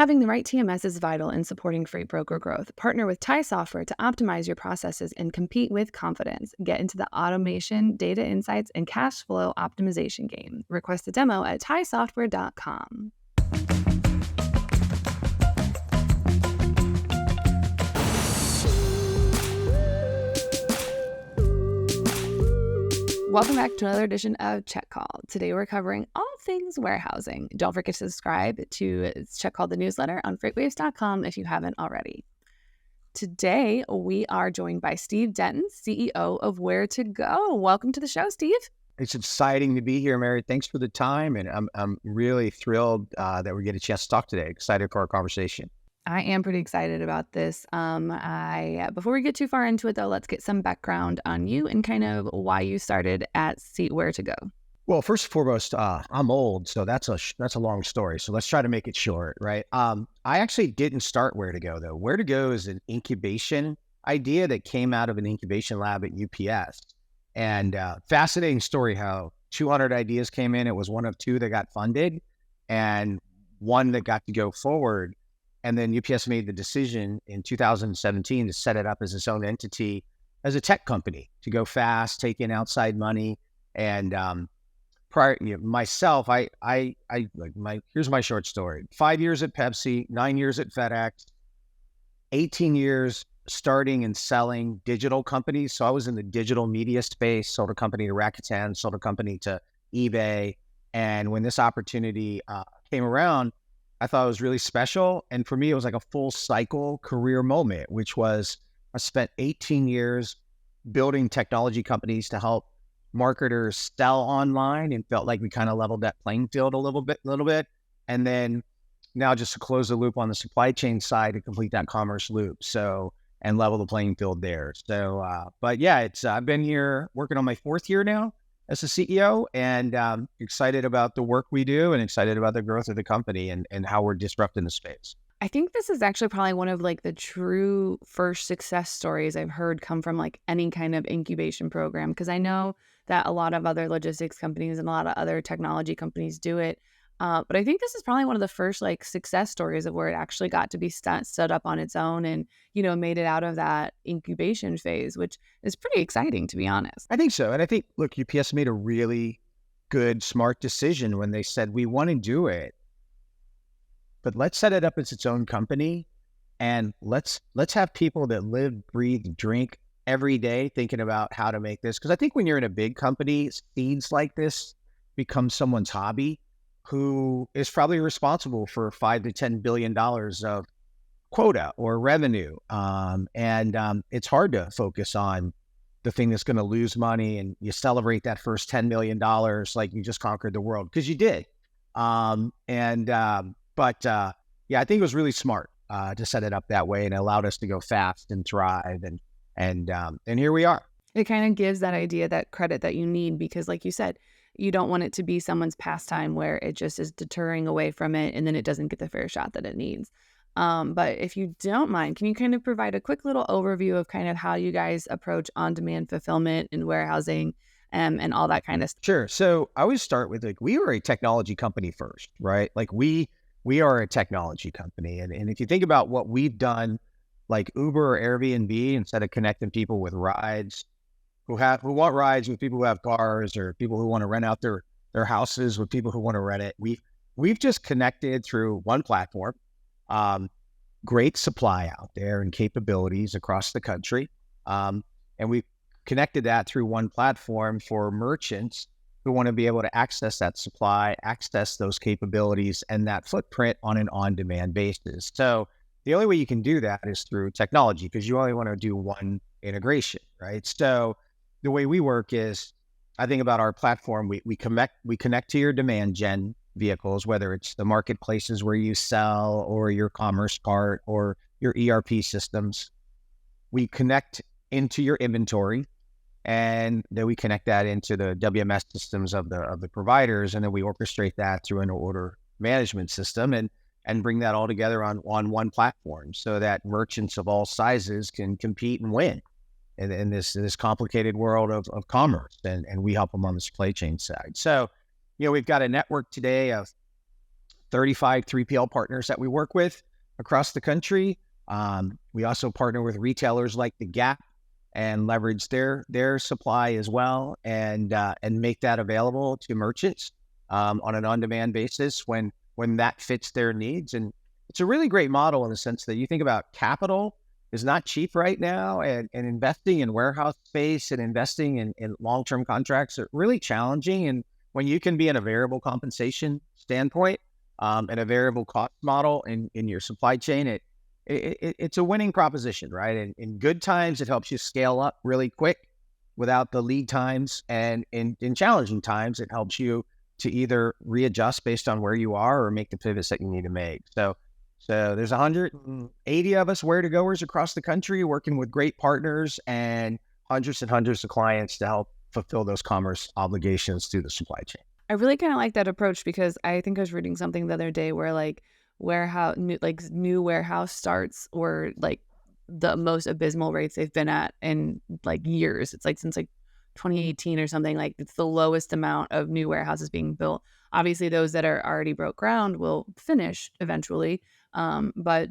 Having the right TMS is vital in supporting freight broker growth. Partner with TIE software to optimize your processes and compete with confidence. Get into the automation, data insights, and cash flow optimization game. Request a demo at tiesoftware.com. Welcome back to another edition of Check Call. Today we're covering all things warehousing. Don't forget to subscribe to Check Call the newsletter on FreightWaves.com if you haven't already. Today we are joined by Steve Denton, CEO of Where2Go. Welcome to the show, Steve. It's exciting to be here, Mary. Thanks for the time, and I'm really thrilled that we get a chance to talk today. Excited for our conversation. I am pretty excited about this. Before we get too far into it, though, let's get some background on you and kind of why you started at Where2Go. Well, first and foremost, I'm old, so that's a long story. So let's try to make it short, right? I actually didn't start Where2Go though. Where2Go is an incubation idea that came out of an incubation lab at UPS, and fascinating story how 200 ideas came in. It was one of two that got funded, and one that got to go forward. And then UPS made the decision in 2017 to set it up as its own entity, as a tech company, to go fast, take in outside money. And myself, here's my short story: 5 years at Pepsi, 9 years at FedEx, 18 years starting and selling digital companies. So I was in the digital media space, sold a company to Rakuten, sold a company to eBay. And when this opportunity came around, I thought it was really special. And for me, it was like a full cycle career moment, which was I spent 18 years building technology companies to help marketers sell online, and felt like we kind of leveled that playing field a little bit. And then now just to close the loop on the supply chain side to complete that commerce loop. So, and level the playing field there. So, but yeah, I've been here working on my 4th year now as a CEO, and excited about the work we do and excited about the growth of the company and how we're disrupting the space. I think this is actually probably one of like the true first success stories I've heard come from like any kind of incubation program, because I know that a lot of other logistics companies and a lot of other technology companies do it. But I think this is probably one of the first like success stories of where it actually got to be stood up on its own and, made it out of that incubation phase, which is pretty exciting, to be honest. I think so. And I think, look, UPS made a really good, smart decision when they said, we want to do it, but let's set it up as its own company. And let's have people that live, breathe, drink every day thinking about how to make this. Because I think when you're in a big company, seeds like this become someone's hobby, who is probably responsible for $5 to $10 billion of quota or revenue. It's hard to focus on the thing that's going to lose money, and you celebrate that first $10 million like you just conquered the world, because you did. Yeah, I think it was really smart to set it up that way, and it allowed us to go fast and thrive. And here we are. It kind of gives that idea, that credit that you need, because like you said, you don't want it to be someone's pastime where it just is deterring away from it and then it doesn't get the fair shot that it needs. But if you don't mind, can you kind of provide a quick little overview of kind of how you guys approach on-demand fulfillment and warehousing and all that kind of stuff? Sure. So I always start with, like, we are a technology company first, right? Like we are a technology company. And if you think about what we've done, like Uber or Airbnb, instead of connecting people with rides, who want rides with people who have cars, or people who want to rent out their houses with people who want to rent it. We've just connected through one platform, great supply out there and capabilities across the country. And we've connected that through one platform for merchants who want to be able to access that supply, access those capabilities and that footprint on an on-demand basis. So the only way you can do that is through technology, because you only want to do one integration, right? So the way we work is, I think about our platform, we connect to your demand gen vehicles, whether it's the marketplaces where you sell, or your commerce cart, or your ERP systems. We connect into your inventory, and then we connect that into the WMS systems of the providers, and then we orchestrate that through an order management system, and bring that all together on one platform, so that merchants of all sizes can compete and win in this complicated world of commerce, and we help them on the supply chain side. So, we've got a network today of 35 3PL partners that we work with across the country. We also partner with retailers like the Gap and leverage their supply as well, and make that available to merchants on an on-demand basis when that fits their needs. And it's a really great model in the sense that you think about capital is not cheap right now, and investing in warehouse space and investing in long-term contracts are really challenging. And when you can be in a variable compensation standpoint and a variable cost model in your supply chain, it's a winning proposition, right? And in good times, it helps you scale up really quick without the lead times. And in challenging times, it helps you to either readjust based on where you are or make the pivots that you need to make. So there's 180 of us where-to-goers across the country working with great partners and hundreds and hundreds of clients to help fulfill those commerce obligations through the supply chain. I really kind of like that approach because I think I was reading something the other day where like new warehouse starts were like the most abysmal rates they've been at in like years. It's like since like 2018 or something. Like it's the lowest amount of new warehouses being built. Obviously, those that are already broke ground will finish eventually. But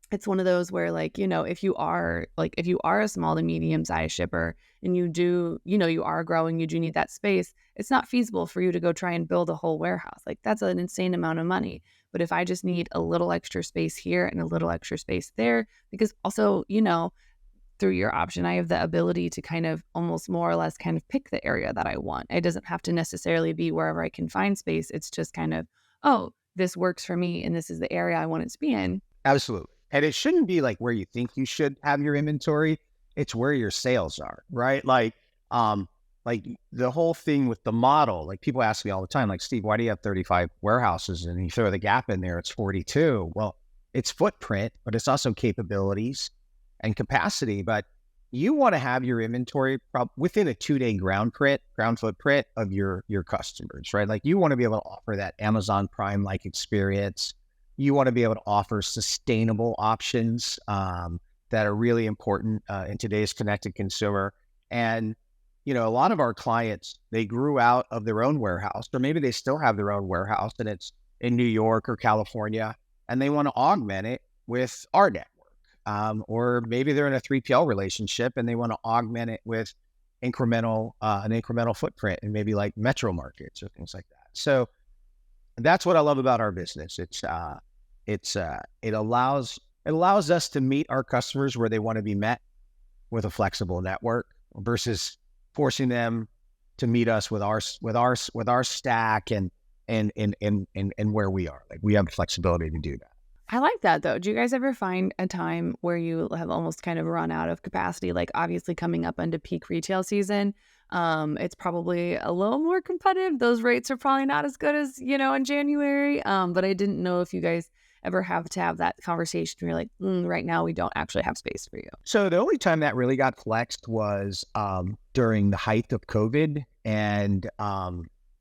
it's one of those where like, if you are a small to medium sized shipper and you are growing, you do need that space. It's not feasible for you to go try and build a whole warehouse. Like that's an insane amount of money. But if I just need a little extra space here and a little extra space there, because also, through your option, I have the ability to kind of almost more or less kind of pick the area that I want. It doesn't have to necessarily be wherever I can find space. It's just kind of, oh, this works for me and this is the area I want it to be in. Absolutely. And it shouldn't be like where you think you should have your inventory. It's where your sales are, right? Like the whole thing with the model, like people ask me all the time, like, Steve, why do you have 35 warehouses? And you throw the Gap in there, it's 42. Well, it's footprint, but it's also capabilities and capacity. But you want to have your inventory within a 2-day ground footprint of your customers, right? Like you want to be able to offer that Amazon Prime-like experience. You want to be able to offer sustainable options that are really important in today's connected consumer. And, a lot of our clients, they grew out of their own warehouse, or maybe they still have their own warehouse and it's in New York or California, and they want to augment it with our network. Or maybe they're in a 3PL relationship and they want to augment it with an incremental footprint in maybe like metro markets or things like that. So that's what I love about our business. It allows us to meet our customers where they want to be met with a flexible network versus forcing them to meet us with our stack and where we are. Like we have flexibility to do that. I like that though. Do you guys ever find a time where you have almost kind of run out of capacity? Like obviously coming up into peak retail season, it's probably a little more competitive. Those rates are probably not as good as, in January. But I didn't know if you guys ever have to have that conversation where you're like, right now we don't actually have space for you. So the only time that really got flexed was during the height of COVID, and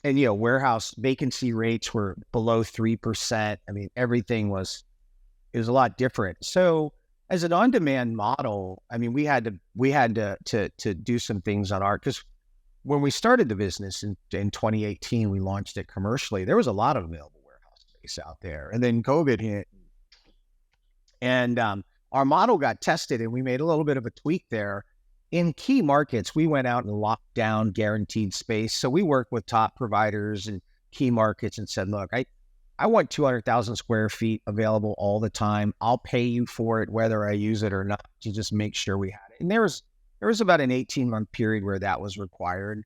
warehouse vacancy rates were below 3%. I mean, everything was a lot different. So as an on-demand model, I mean, we had to do some things on because when we started the business in 2018, we launched it commercially. There was a lot of available warehouse space out there, and then COVID hit, and our model got tested, and we made a little bit of a tweak there. In key markets, we went out and locked down guaranteed space. So we worked with top providers in key markets and said, look, I want 200,000 square feet available all the time. I'll pay you for it, whether I use it or not, to just make sure we had it. And there was about an 18-month period where that was required.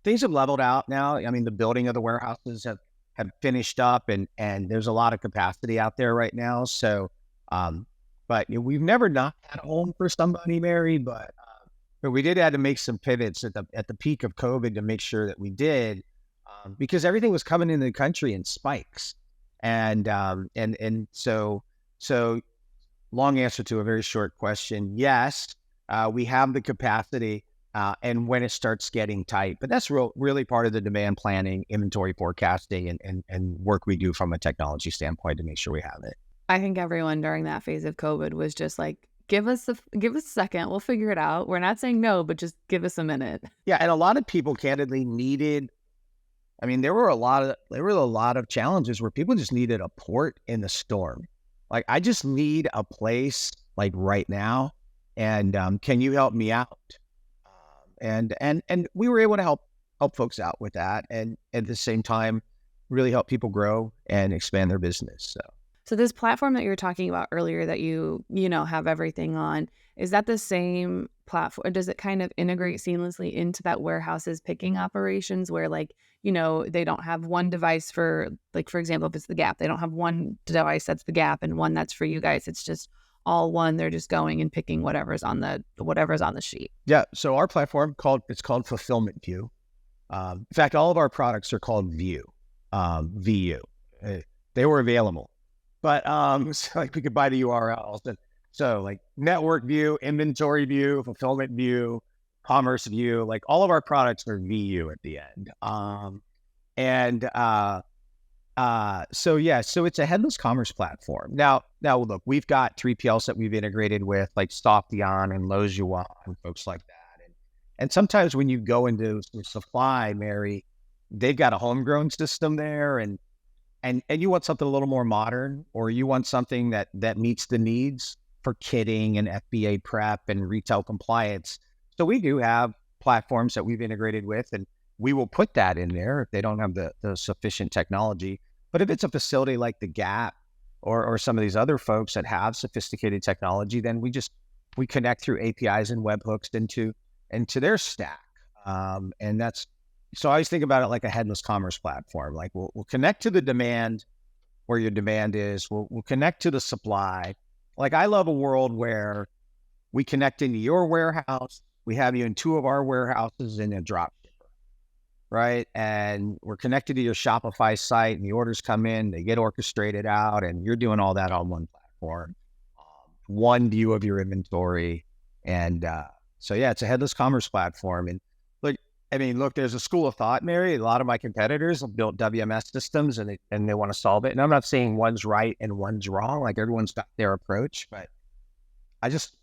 Things have leveled out now. I mean, the building of the warehouses have finished up, and there's a lot of capacity out there right now. So, but we've never not had a home for somebody, Mary, but we did have to make some pivots at the peak of COVID to make sure that we did, because everything was coming into the country in spikes. And so long answer to a very short question. Yes, we have the capacity, and when it starts getting tight, but that's really part of the demand planning, inventory forecasting, and work we do from a technology standpoint to make sure we have it. I think everyone during that phase of COVID was just like, give us a second, we'll figure it out. We're not saying no, but just give us a minute. Yeah, and a lot of people candidly needed I mean, there were a lot of challenges where people just needed a port in the storm. Like, I just need a place like right now, and can you help me out? And we were able to help folks out with that, and at the same time, really help people grow and expand their business. So So this platform that you were talking about earlier that you have everything on, is that the same platform? Or does it kind of integrate seamlessly into that warehouse's picking operations where they don't have one device for, like, for example, if it's the Gap, they don't have one device that's the Gap and one that's for you guys. It's just all one. They're just going and picking whatever's on the sheet. yeah, so our platform it's called Fulfillment View. In fact, all of our products are called View, VU. They were available, but so like we could buy the URLs. And so like Network View, Inventory View, Fulfillment View, Commerce View, like all of our products are VU at the end. And so yeah, so it's a headless commerce platform. Now look, we've got 3PLs that we've integrated with, like Softian and Lowe's Yuan, folks like that. And sometimes when you go into supply, Mary, they've got a homegrown system there, and you want something a little more modern, or you want something that meets the needs for kitting and FBA prep and retail compliance. So we do have platforms that we've integrated with, and we will put that in there if they don't have the sufficient technology. But if it's a facility like the Gap or some of these other folks that have sophisticated technology, then we connect through APIs and webhooks into their stack. And that's, so I always think about it like a headless commerce platform. Like we'll connect to the demand where your demand is. We'll connect to the supply. Like I love a world where we connect into your warehouse. We have you in two of our warehouses in a drop shipper, right? And we're connected to your Shopify site, and the orders come in, they get orchestrated out, and you're doing all that on one platform, one view of your inventory. And so yeah, it's a headless commerce platform. And look, there's a school of thought, Mary. A lot of my competitors have built WMS systems and they want to solve it. And I'm not saying one's right and one's wrong. Like everyone's got their approach, but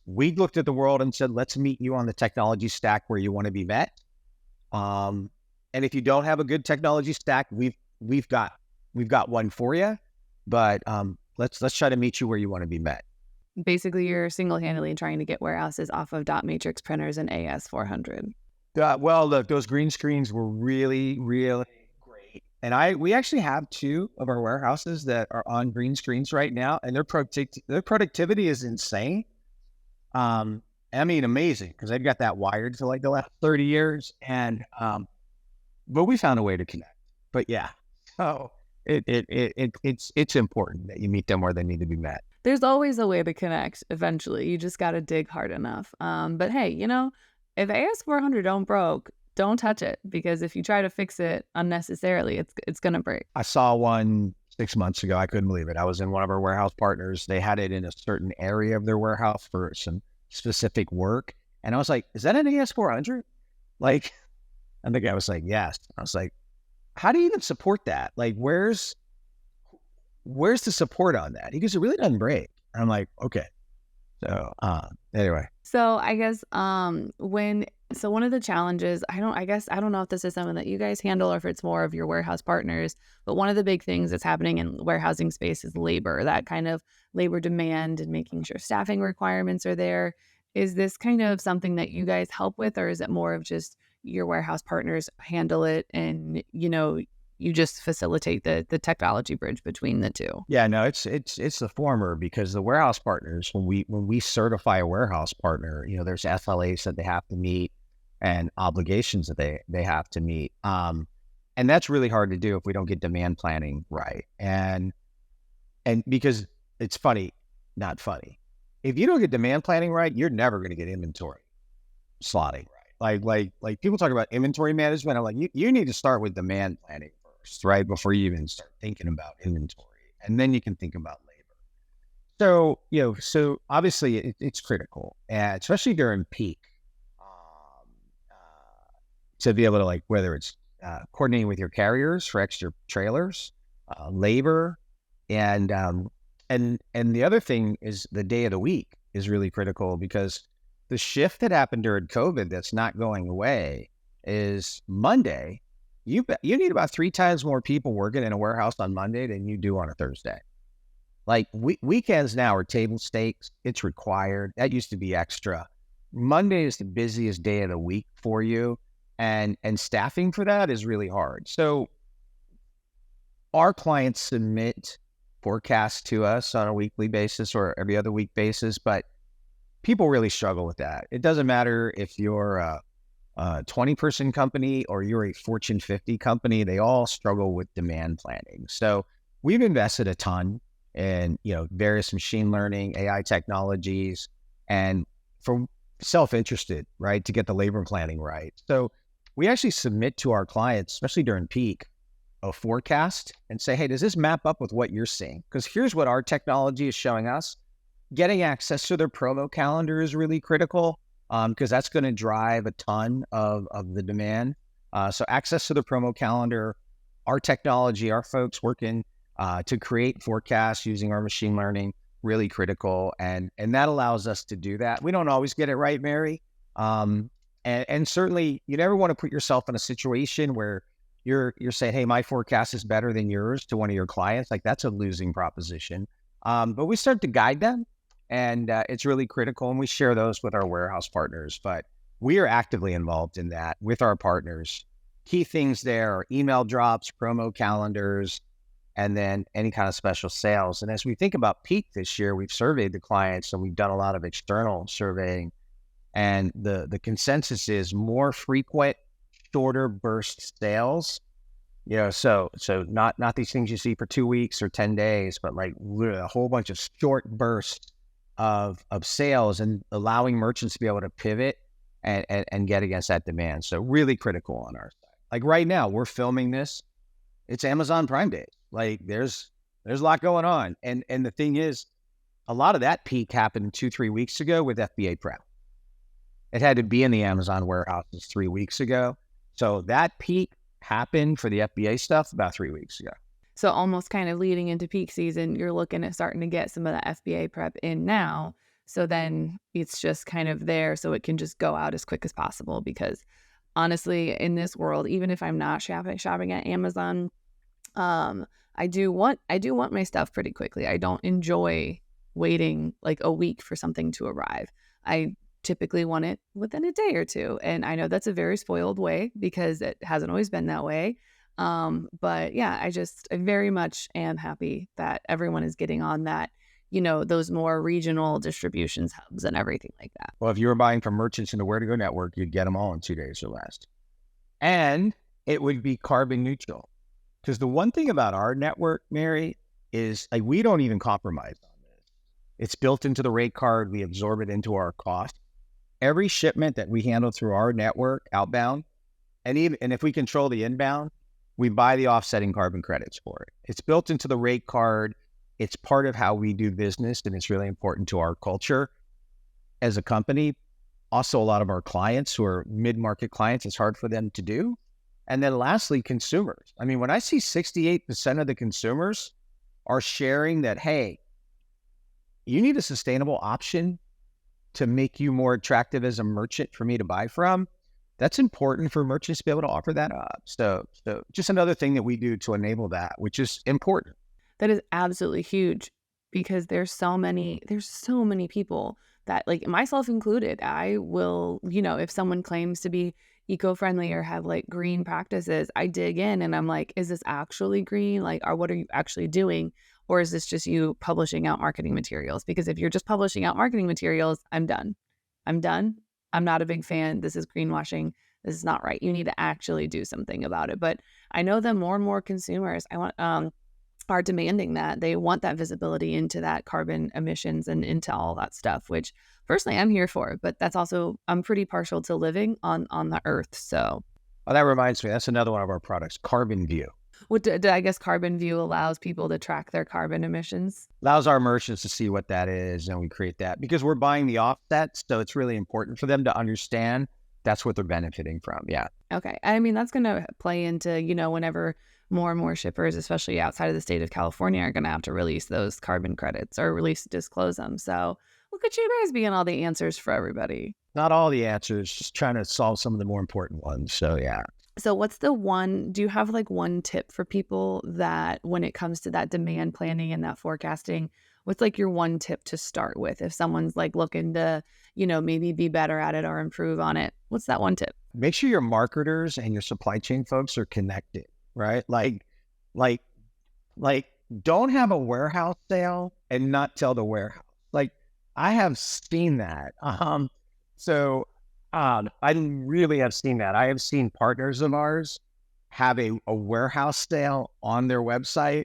we looked at the world and said, let's meet you on the technology stack where you want to be met. And if you don't have a good technology stack, we've got one for you, but let's try to meet you where you want to be met. Basically, you're single-handedly trying to get warehouses off of dot matrix printers and AS400. Well, look, those green screens were really, really great. And we actually have two of our warehouses that are on green screens right now, and their productivity is insane. Amazing, because they've got that wired for like the last 30 years. And but we found a way to connect. But yeah, so it's important that you meet them where they need to be met. There's always a way to connect eventually. You just got to dig hard enough. But hey, if AS400 don't broke, don't touch it, because if you try to fix it unnecessarily, it's going to break. I saw one 6 months ago. I couldn't believe it. I was in one of our warehouse partners. They had it in a certain area of their warehouse for some specific work. And I was like, is that an AS400? Like, and the guy was like, yes. I was like, how do you even support that? Like, where's the support on that? He goes, it really doesn't break. And I'm like, okay. So anyway. So I guess one of the challenges, I don't know if this is something that you guys handle or if it's more of your warehouse partners, but one of the big things that's happening in warehousing space is labor, that kind of labor demand and making sure staffing requirements are there. Is this kind of something that you guys help with, or is it more of just your warehouse partners handle it and, you just facilitate the technology bridge between the two? Yeah, no, it's the former, because the warehouse partners, when we certify a warehouse partner, there's SLAs that they have to meet and obligations that they have to meet. And that's really hard to do if we don't get demand planning right. And because it's not funny. If you don't get demand planning right, you're never going to get inventory slotting right. Like people talk about inventory management. I'm like, you need to start with demand planning first, right? Before you even start thinking about inventory, and then you can think about labor. So obviously it's critical, and especially during peak, to be able to, whether it's coordinating with your carriers for extra trailers, labor, and the other thing is the day of the week is really critical, because the shift that happened during COVID that's not going away is Monday you need about 3 times more people working in a warehouse on Monday than you do on a Thursday. Like weekends now are table stakes. It's required. That used to be extra. Monday is the busiest day of the week for you, and staffing for that is really hard. So our clients submit forecasts to us on a weekly basis or every other week basis, but people really struggle with that. It doesn't matter if you're a 20-person company or you're a Fortune 50 company, they all struggle with demand planning. So we've invested a ton in, various machine learning, AI technologies, and for self-interested, right, to get the labor planning right. So we actually submit to our clients, especially during peak, a forecast and say, hey, does this map up with what you're seeing? Because here's what our technology is showing us. Getting access to their promo calendar is really critical, because that's going to drive a ton of the demand. So access to the promo calendar, our technology, our folks working to create forecasts using our machine learning, really critical. And that allows us to do that. We don't always get it right, Mary. And certainly you never want to put yourself in a situation where you're saying, hey, my forecast is better than yours to one of your clients. Like that's a losing proposition. But we start to guide them, and it's really critical. And we share those with our warehouse partners, but we are actively involved in that with our partners. Key things there are email drops, promo calendars, and then any kind of special sales. And as we think about peak this year, we've surveyed the clients and we've done a lot of external surveying. And the consensus is more frequent, shorter burst sales. So not these things you see for 2 weeks or 10 days, but like literally a whole bunch of short bursts of sales, and allowing merchants to be able to pivot and get against that demand. So really critical on our side. Like right now, we're filming this. It's Amazon Prime Day. Like there's a lot going on. And the thing is, a lot of that peak happened 2-3 weeks ago with FBA prep. It had to be in the Amazon warehouses 3 weeks ago. So that peak happened for the FBA stuff about 3 weeks ago. So almost kind of leading into peak season, you're looking at starting to get some of the FBA prep in now. So then it's just kind of there so it can just go out as quick as possible. Because honestly, in this world, even if I'm not shopping at Amazon, I do want my stuff pretty quickly. I don't enjoy waiting like a week for something to arrive. I typically want it within a day or two. And I know that's a very spoiled way because it hasn't always been that way. But yeah, I very much am happy that everyone is getting on that, those more regional distributions hubs and everything like that. Well, if you were buying from merchants in the Where to Go network, you'd get them all in 2 days or less. And it would be carbon neutral. Because the one thing about our network, Mary, is like we don't even compromise on this. It's built into the rate card. We absorb it into our cost. Every shipment that we handle through our network outbound, and if we control the inbound, we buy the offsetting carbon credits for it. It's built into the rate card. It's part of how we do business, and it's really important to our culture as a company. Also, a lot of our clients who are mid-market clients, it's hard for them to do. And then lastly, consumers. I mean, when I see 68% of the consumers are sharing that, hey, you need a sustainable option to make you more attractive as a merchant for me to buy from, that's important for merchants to be able to offer that up. So just another thing that we do to enable that, which is important. That is absolutely huge, because there's so many people that, like myself included, I will, if someone claims to be eco-friendly or have like green practices, I dig in and I'm like, is this actually green? Like, what are you actually doing? Or is this just you publishing out marketing materials? Because if you're just publishing out marketing materials, I'm done. I'm not a big fan. This is greenwashing. This is not right. You need to actually do something about it. But I know that more and more consumers are demanding that. They want that visibility into that carbon emissions and into all that stuff, which personally I'm here for. But that's also, I'm pretty partial to living on the earth. So. Oh, that reminds me, that's another one of our products, Carbon View. I guess Carbon View allows people to track their carbon emissions. Allows our merchants to see what that is, and we create that because we're buying the offset. So it's really important for them to understand that's what they're benefiting from. Yeah. Okay. I mean, that's going to play into, whenever more and more shippers, especially outside of the state of California, are going to have to release those carbon credits or disclose them. So look at you guys being all the answers for everybody. Not all the answers, just trying to solve some of the more important ones. So yeah. So do you have like one tip for people that when it comes to that demand planning and that forecasting, what's like your one tip to start with if someone's like looking to, maybe be better at it or improve on it? What's that one tip? Make sure your marketers and your supply chain folks are connected, right? Like, like, don't have a warehouse sale and not tell the warehouse. Like, I have seen that. I really have seen that. I have seen partners of ours have a warehouse sale on their website,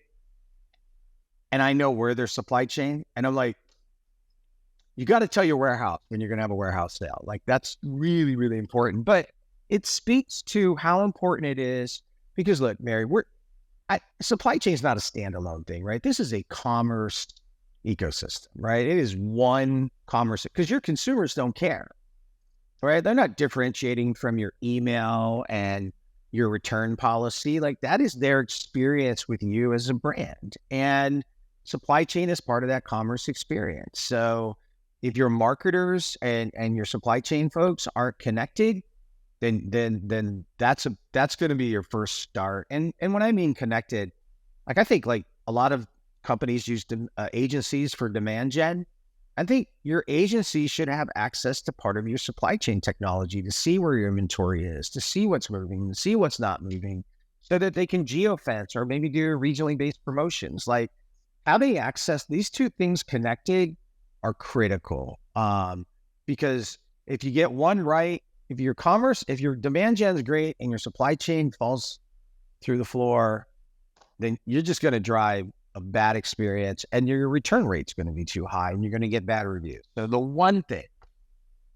and I know where their supply chain, and I'm like, you got to tell your warehouse when you're going to have a warehouse sale. Like, that's really, really important. But it speaks to how important it is because look, Mary, supply chain is not a standalone thing, right? This is a commerce ecosystem, right? It is one commerce because your consumers don't care, right? They're not differentiating from your email and your return policy. Like that is their experience with you as a brand. And supply chain is part of that commerce experience. So if your marketers and your supply chain folks aren't connected, then that's going to be your first start. And when I mean connected, like I think like a lot of companies use agencies for demand gen. I think your agency should have access to part of your supply chain technology to see where your inventory is, to see what's moving, to see what's not moving, so that they can geofence or maybe do regionally based promotions. Like having access, these two things connected are critical. Because if you get one right, if your demand gen is great and your supply chain falls through the floor, then you're just going to drive a bad experience and your return rate's going to be too high and you're going to get bad reviews. So the one thing,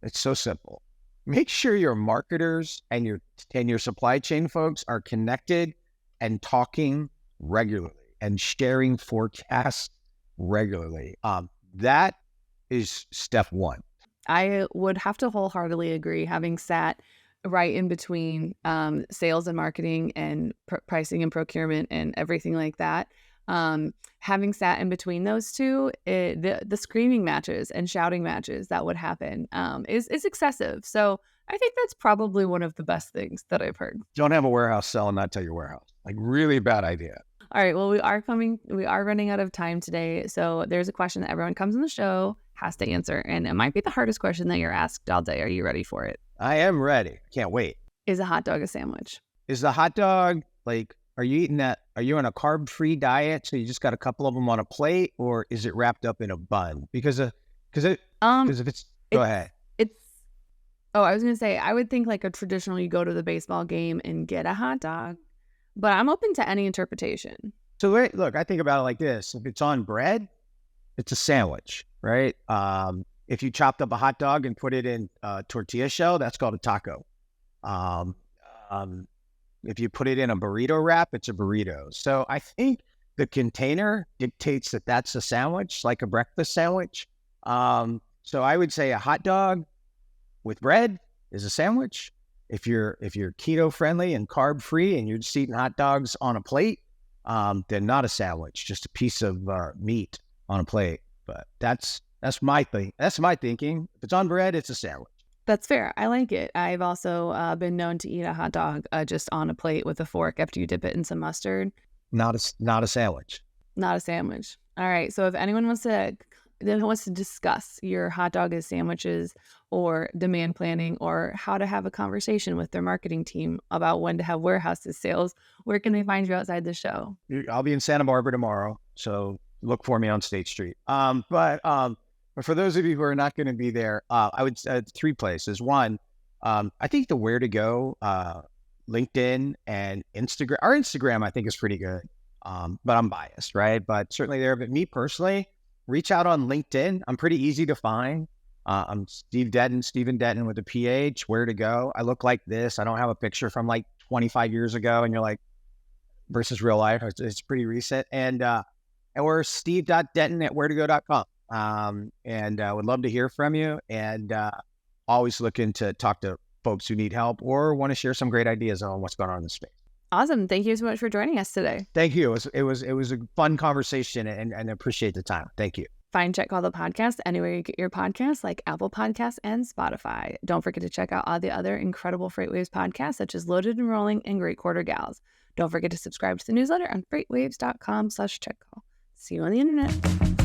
it's so simple. Make sure your marketers and your supply chain folks are connected and talking regularly and sharing forecasts regularly. That is step one. I would have to wholeheartedly agree, having sat right in between sales and marketing and pricing and procurement and everything like that. Having sat in between those two, the screaming matches and shouting matches that would happen is excessive. So I think that's probably one of the best things that I've heard. Don't have a warehouse sell and not tell your warehouse. Like really bad idea. All right. Well, we are running out of time today. So there's a question that everyone comes on the show has to answer. And it might be the hardest question that you're asked all day. Are you ready for it? I am ready. Can't wait. Is a hot dog a sandwich? Is the hot dog like, are you eating that? Are you on a carb-free diet? So you just got a couple of them on a plate, or is it wrapped up in a bun? Because if it's, go ahead. I was going to say, I would think like a traditional, you go to the baseball game and get a hot dog, but I'm open to any interpretation. So look, I think about it like this. If it's on bread, it's a sandwich, right? If you chopped up a hot dog and put it in a tortilla shell, that's called a taco. If you put it in a burrito wrap, it's a burrito. So I think the container dictates that that's a sandwich, like a breakfast sandwich. So I would say a hot dog with bread is a sandwich. If you're keto friendly and carb free and you're just eating hot dogs on a plate, then not a sandwich, just a piece of meat on a plate. But that's my thing. That's my thinking. If it's on bread, it's a sandwich. That's fair. I like it. I've also been known to eat a hot dog just on a plate with a fork after you dip it in some mustard. Not a sandwich. Not a sandwich. All right. So if anyone wants to discuss your hot dog as sandwiches or demand planning or how to have a conversation with their marketing team about when to have warehouses sales, where can they find you outside the show? I'll be in Santa Barbara tomorrow, so look for me on State Street. But for those of you who are not going to be there, I would three places. One, I think the Where to Go, LinkedIn and Instagram. Our Instagram, I think, is pretty good, but I'm biased, right? But certainly there. But me personally, reach out on LinkedIn. I'm pretty easy to find. I'm Stephen Detton with a PH, Where to Go. I look like this. I don't have a picture from like 25 years ago. And you're like, versus real life. It's pretty recent. And we're steve.detton@wheretogo.com. And would love to hear from you. And always looking to talk to folks who need help or want to share some great ideas on what's going on in the space. Awesome. Thank you so much for joining us today. Thank you. It was a fun conversation and I appreciate the time. Thank you. Find Check Call the Podcast anywhere you get your podcasts, like Apple Podcasts and Spotify. Don't forget to check out all the other incredible FreightWaves podcasts, such as Loaded and Rolling and Great Quarter Gals. Don't forget to subscribe to the newsletter on freightwaves.com/checkcall. See you on the internet.